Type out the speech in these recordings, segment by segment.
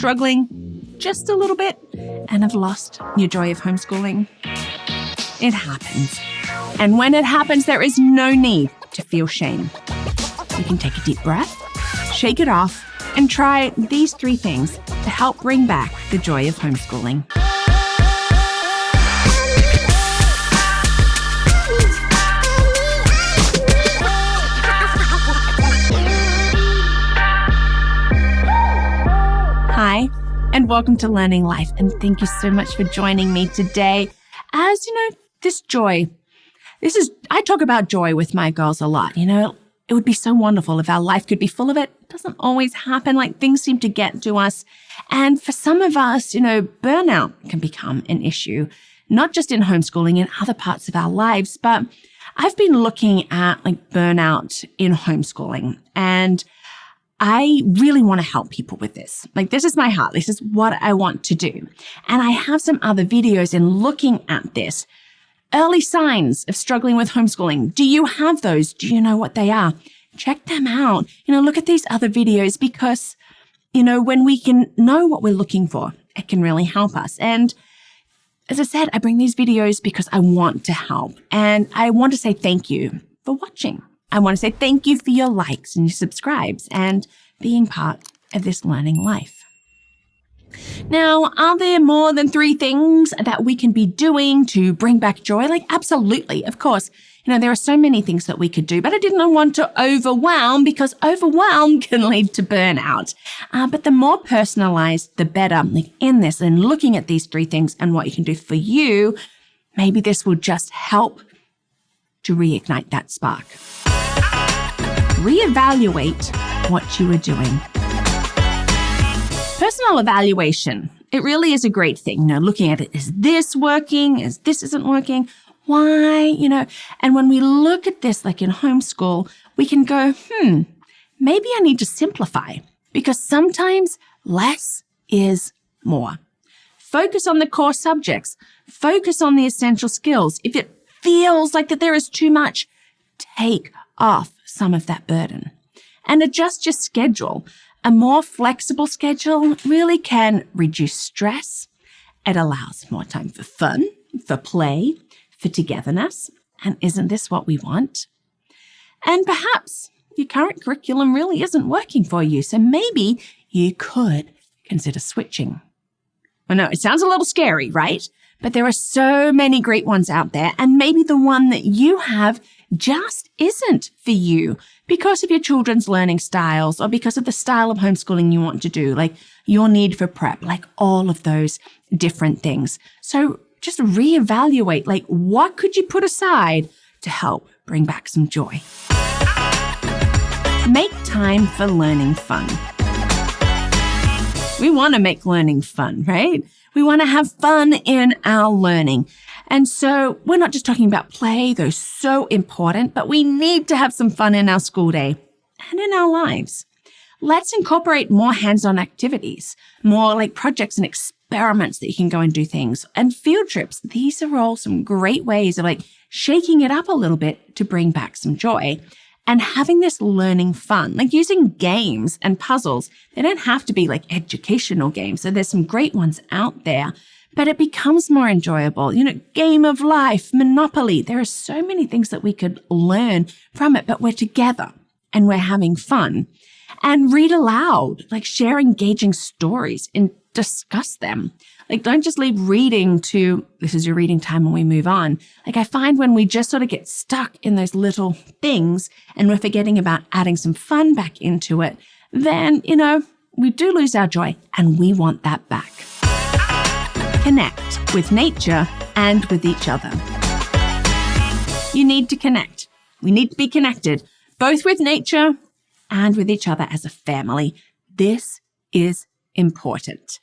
struggling just a little bit and have lost your joy of homeschooling? It happens. And when it happens, there is no need to feel shame. You can take a deep breath, shake it off, and try these 3 things to help bring back the joy of homeschooling. Hi, and welcome to Learning Life, and thank you so much for joining me today. As you know, this joy, I talk about joy with my girls a lot. It would be so wonderful if our life could be full of it. It doesn't always happen. Things seem to get to us. And for some of us, burnout can become an issue, not just in homeschooling, in other parts of our lives. But I've been looking at burnout in homeschooling, and I really want to help people with this. This is my heart. This is what I want to do. And I have some other videos in looking at this. Early signs of struggling with homeschooling. Do you have those? Do you know what they are? Check them out. Look at these other videos because, when we can know what we're looking for, it can really help us. And as I said, I bring these videos because I want to help. And I want to say thank you for watching. I want to say thank you for your likes and your subscribes and being part of this learning life. Now, are there more than 3 things that we can be doing to bring back joy? Absolutely, of course. There are so many things that we could do, but I didn't want to overwhelm because overwhelm can lead to burnout. But the more personalized, the better. In this and looking at these 3 things and what you can do for you, maybe this will just help to reignite that spark. Reevaluate what you are doing. Personal evaluation, it really is a great thing. Looking at it, is this working? Is this isn't working? Why? And when we look at this, in homeschool, we can go, maybe I need to simplify because sometimes less is more. Focus on the core subjects. Focus on the essential skills. If it feels like that there is too much, take off some of that burden and adjust your schedule. A more flexible schedule really can reduce stress. It allows more time for fun, for play, for togetherness. And isn't this what we want? And perhaps your current curriculum really isn't working for you. So maybe you could consider switching. I know it sounds a little scary, right? But there are so many great ones out there. And maybe the one that you have just isn't for you because of your children's learning styles or because of the style of homeschooling you want to do, your need for prep, all of those different things. So just reevaluate, what could you put aside to help bring back some joy? Make time for learning fun. We want to make learning fun, right? We want to have fun in our learning. And so we're not just talking about play, though so important, but we need to have some fun in our school day and in our lives. Let's incorporate more hands-on activities, more projects and experiments that you can go and do things, and field trips. These are all some great ways of shaking it up a little bit to bring back some joy. And having this learning fun, using games and puzzles. They don't have to be educational games. So there's some great ones out there, but it becomes more enjoyable. Game of life, Monopoly. There are so many things that we could learn from it, but we're together and we're having fun. And read aloud, share engaging stories and discuss them. Don't just leave reading to, this is your reading time and we move on. I find when we just sort of get stuck in those little things and we're forgetting about adding some fun back into it, then, we do lose our joy and we want that back. Connect with nature and with each other. You need to connect. We need to be connected, both with nature and with each other as a family. This is important.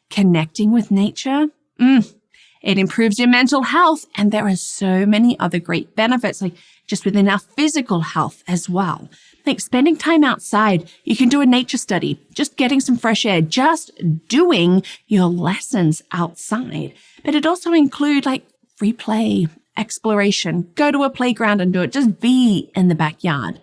Connecting with nature, it improves your mental health. And there are so many other great benefits, just within our physical health as well. Spending time outside, you can do a nature study, just getting some fresh air, just doing your lessons outside. But it also includes free play, exploration, go to a playground and do it, just be in the backyard.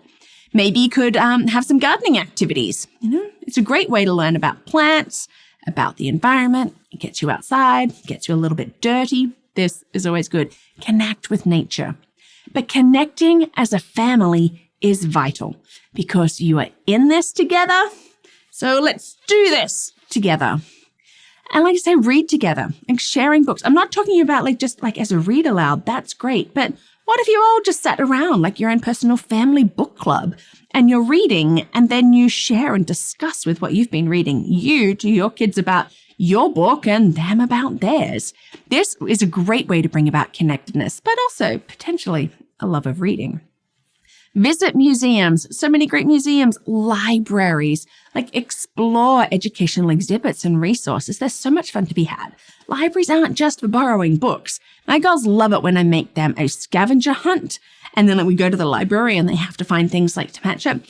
Maybe you could have some gardening activities. It's a great way to learn about plants, about the environment. It gets you outside, gets you a little bit dirty. This is always good. Connect with nature. But connecting as a family is vital because you are in this together. So let's do this together. And like I say, read together and sharing books. I'm not talking about just as a read aloud. That's great. But what if you all just sat around like your own personal family book club and you're reading and then you share and discuss with what you've been reading, you to your kids about your book and them about theirs. This is a great way to bring about connectedness, but also potentially a love of reading. Visit museums, so many great museums, libraries, explore educational exhibits and resources. There's so much fun to be had. Libraries aren't just for borrowing books. My girls love it when I make them a scavenger hunt and then we go to the library and they have to find things to match up.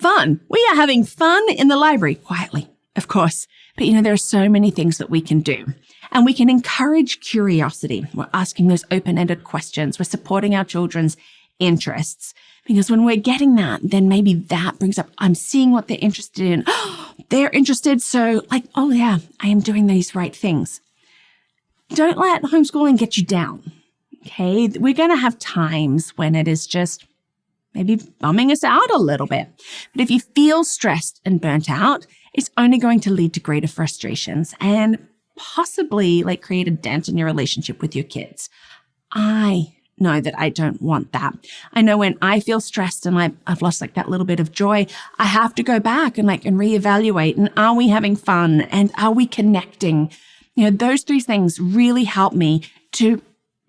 Fun. We are having fun in the library, quietly, of course. But there are so many things that we can do. And we can encourage curiosity. We're asking those open-ended questions. We're supporting our children's interests. Because when we're getting that, then maybe that brings up, I'm seeing what they're interested in. They're interested. So oh yeah, I am doing these right things. Don't let homeschooling get you down. Okay. We're going to have times when it is just maybe bumming us out a little bit. But if you feel stressed and burnt out, it's only going to lead to greater frustrations and possibly create a dent in your relationship with your kids. I know that I don't want that. I know when I feel stressed and I've lost that little bit of joy, I have to go back and and reevaluate. And are we having fun? And are we connecting? Those three things really help me to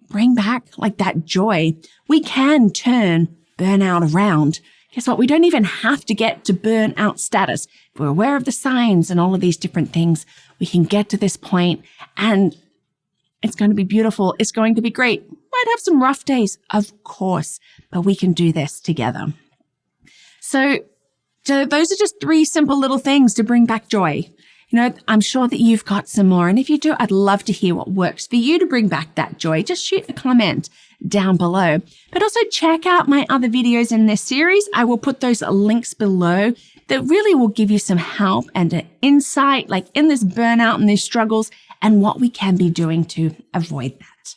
bring back that joy. We can turn burnout around. Guess what? We don't even have to get to burnout status. If we're aware of the signs and all of these different things, we can get to this point and it's going to be beautiful. It's going to be great. Might have some rough days, of course, but we can do this together. So those are just three simple little things to bring back joy. I'm sure that you've got some more. And if you do, I'd love to hear what works for you to bring back that joy. Just shoot a comment down below. But also check out my other videos in this series. I will put those links below that really will give you some help and an insight in this burnout and these struggles and what we can be doing to avoid that.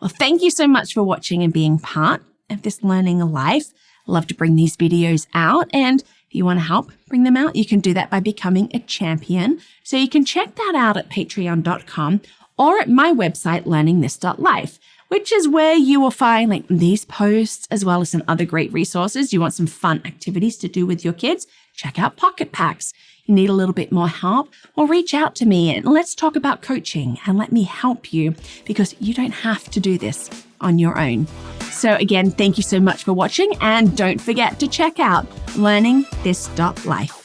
Well, thank you so much for watching and being part of this Learning Life. I love to bring these videos out. And if you want to help bring them out, you can do that by becoming a champion. So you can check that out at patreon.com or at my website, LearningThis.Life, which is where you will find these posts as well as some other great resources. You want some fun activities to do with your kids? Check out Pocket Packs. You need a little bit more help? Well, reach out to me and let's talk about coaching and let me help you because you don't have to do this on your own. So again, thank you so much for watching and don't forget to check out LearningThis.Life.